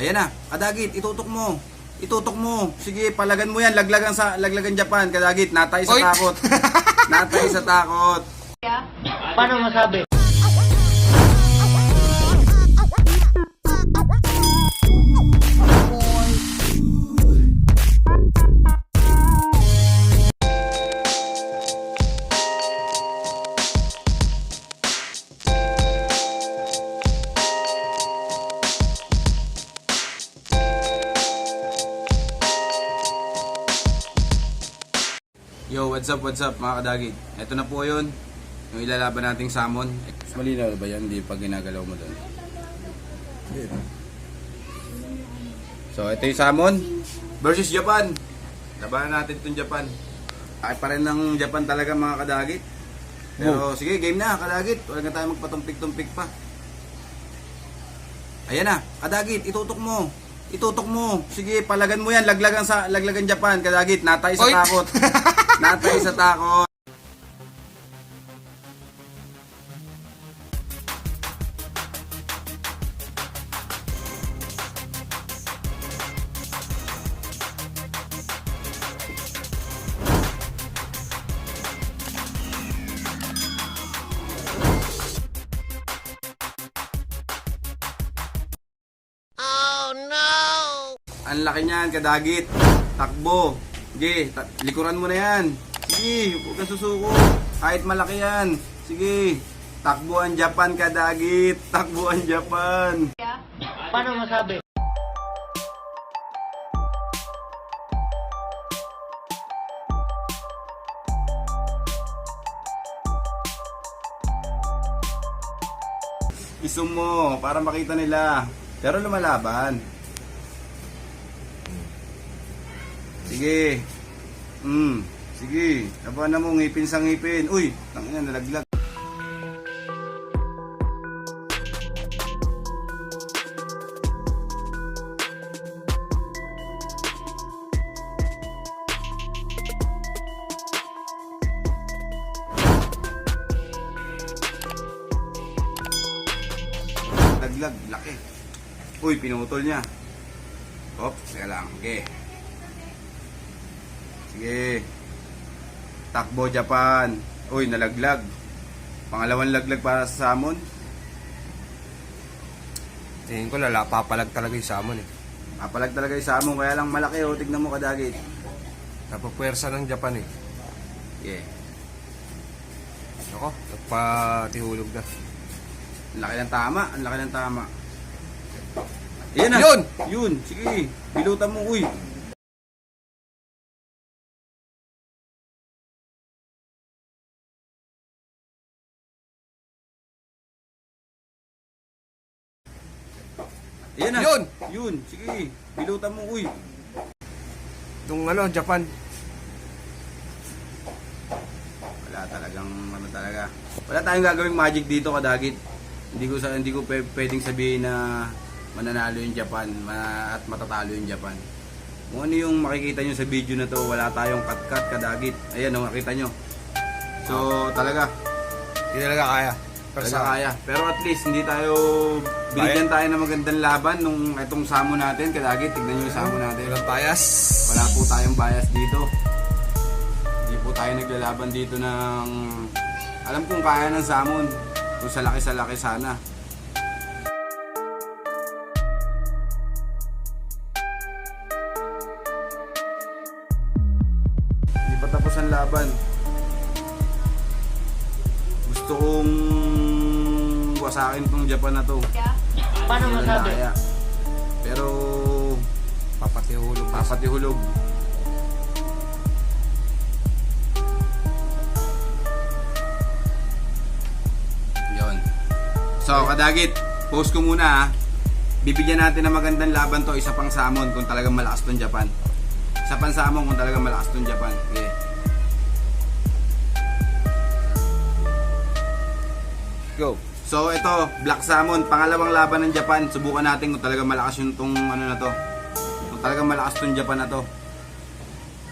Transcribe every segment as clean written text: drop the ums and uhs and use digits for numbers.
Ayan na, Kadagit, itutok mo. Itutok mo. Sige, palagan mo yan. Laglagan Japan, Kadagit. Natay sa Oy! takot. Natay sa takot. Paano masabi? Yo, what's up mga Kadagit? Ito na po yun. Yung ilalaban nating salmon. Malinaw ba yan? Hindi pa ginagalaw mo doon. So, ito yung salmon versus Japan. Labanan natin itong Japan. Ay pa rin ng Japan talaga mga Kadagit. Pero sige, game na Kadagit. Wala na tayo magpatumpik-tumpik pa. Ayan na, Kadagit, itutok mo. Itutok mo. Sige, palagan mo yan. Laglagan Japan, Kadagit. Natay sa Oy! takot. Natay sa takot. Ang laki niyan, Kadagit. Takbo. Sige, likuran mo na yan. Sige, huwag kang susuko. Kahit malaki yan. Sige, takbo ang Japan, Kadagit. Takbo ang Japan. Paano masabi? Isum mo para makita nila. Pero lumalaban. Sige. Sige. Labanan mo, ngipin sa ngipin. Uy, tangina, nalaglag. Laglag, laki. Uy, pinutol niya. Hop, teka lang. Okay. Sige. Takbo Japan. Uy, nalaglag. Pangalawang laglag para sa salmon. Tingin ko papalag talaga yung salmon eh. Papalag talaga yung salmon, kaya lang malaki oh. Tignan mo Kadagit. Napapwersa ng Japan eh. Yeah. Ako, nagpatihulog na. Ang laki ng tama. Ang laki ng tama. Yan na. Yun! Yun. Sige. Bilutan mo. Uy. Yan na. Yun! Yun. Sige. Bilutan mo. Uy. Itong Japan. Wala talagang ano talaga. Wala tayong gagawing magic dito Kadagit. Hindi ko pwedeng sabihin na mananalo yung Japan at matatalo yung Japan. Kung ano yung makikita nyo sa video na to, wala tayong cut Kadagit. Ayan o, makita nyo. So talaga, Hindi talaga kaya. talaga kaya. Pero at least hindi tayo binigyan tayo ng magandang laban nung itong samo natin Kadagit. Tignan nyo yung samo natin. Walang bias. Wala po tayong bias dito. Hindi po tayo naglalaban dito ng alam kong kaya ng salmon. Kung sa laki sana. Hindi pa tapos ang laban. Gusto kong wasakin tong Japan na to. Paano Hindi masabi? kaya. Pero Papatihulog na. papatihulog. Yon. So, Kadagit, post ko muna ha. Bibigyan natin ng magandang laban to, isa pang salmon kung talagang malakas tong Japan. Isa pang salmon kung talagang malakas tong Japan. Okay. Go. So, ito, black salmon, pangalawang laban ng Japan. Subukan natin kung talagang malakas yung tong ano na to. Kung talagang malakas tong Japan na to.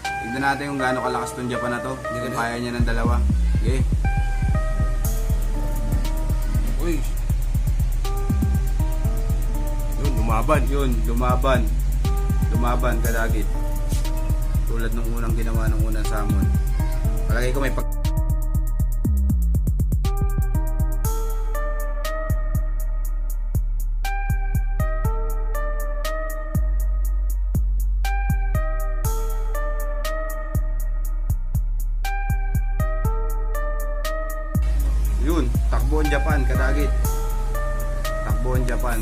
Tignan natin kung gaano kalakas tong Japan na to. Kung kaya niya ng dalawa. Okay. Uy. Yun, umaba. lumaban. Yun, lumaban. Lumaban kadagit. Tulad nung unang ginawa ng unang salmon. Palagay ko may pag... Yun, takbo ang Japan kadagit. Takbo ang Japan.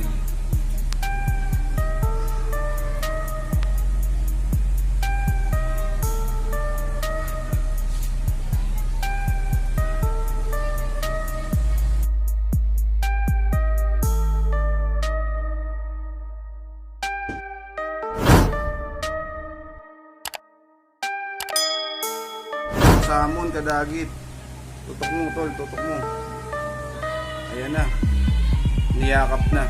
Salmon kadagit. Tutok mo tol, tutok mo. Ayan na. Niyakap na.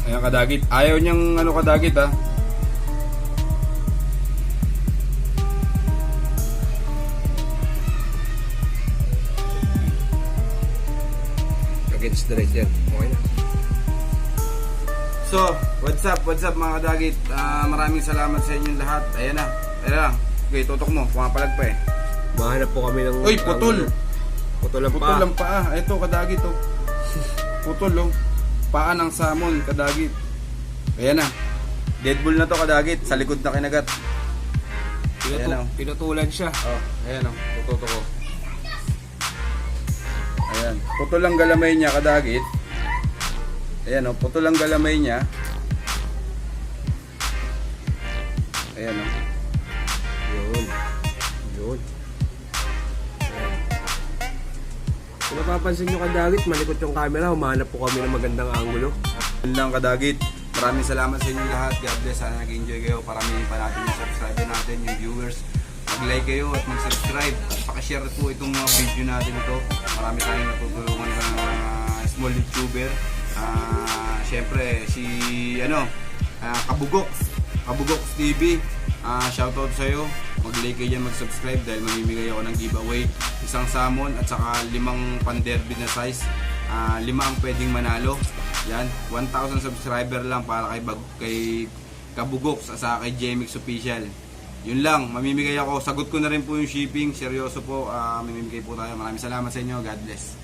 Ayan kadagit. Ayaw niyang ano kadagit ha. Against the right yan. Okay na. So, what's up mga kadagit. Maraming salamat sa inyong lahat. Ayan na. Ayan na. Okay, tutok mo. Pumapalag pa eh. Mahanap po kami ng... Uy, putol! Putol ang Putol paa. ang paa. Ito kadagit oh. Putol oh. Paa ng salmon kadagit. Ayan na. Deadpool na to kadagit. Sa likod na kinagat. Ayan oh. Pinutulan siya. Oh, ayan oh. Tututok ko. Ayan. Putol ang galamay niya kadagit. Ayan oh. Putol ang galamay niya. Ayan oh. Yun. Yun. Kung napapansin nyo kadagit, malikot yung camera, humanap po kami ng magandang angulo. Yun lang kadagit. Maraming salamat sa inyo lahat. God bless. Sana nag-enjoy kayo. Paramihin pa natin yung subscriber natin, yung viewers. Mag-like kayo at mag-subscribe. At pakishare po itong mga video natin ito. Marami tayong natutulungan ng small YouTuber. Siyempre, si Kabugox TV. Shoutout sa iyo. Mag-like kayo dyan, mag-subscribe dahil mamimigay ako ng giveaway. Isang salmon at saka 5 pan-derby na size. 5 ang pwedeng manalo. Yan, 1,000 subscriber lang para kay Kabugox at saka kay JMX Official. Yun lang, mamimigay ako. Sagot ko na rin po yung shipping. Seryoso po, mamimigay po tayo. Maraming salamat sa inyo. God bless.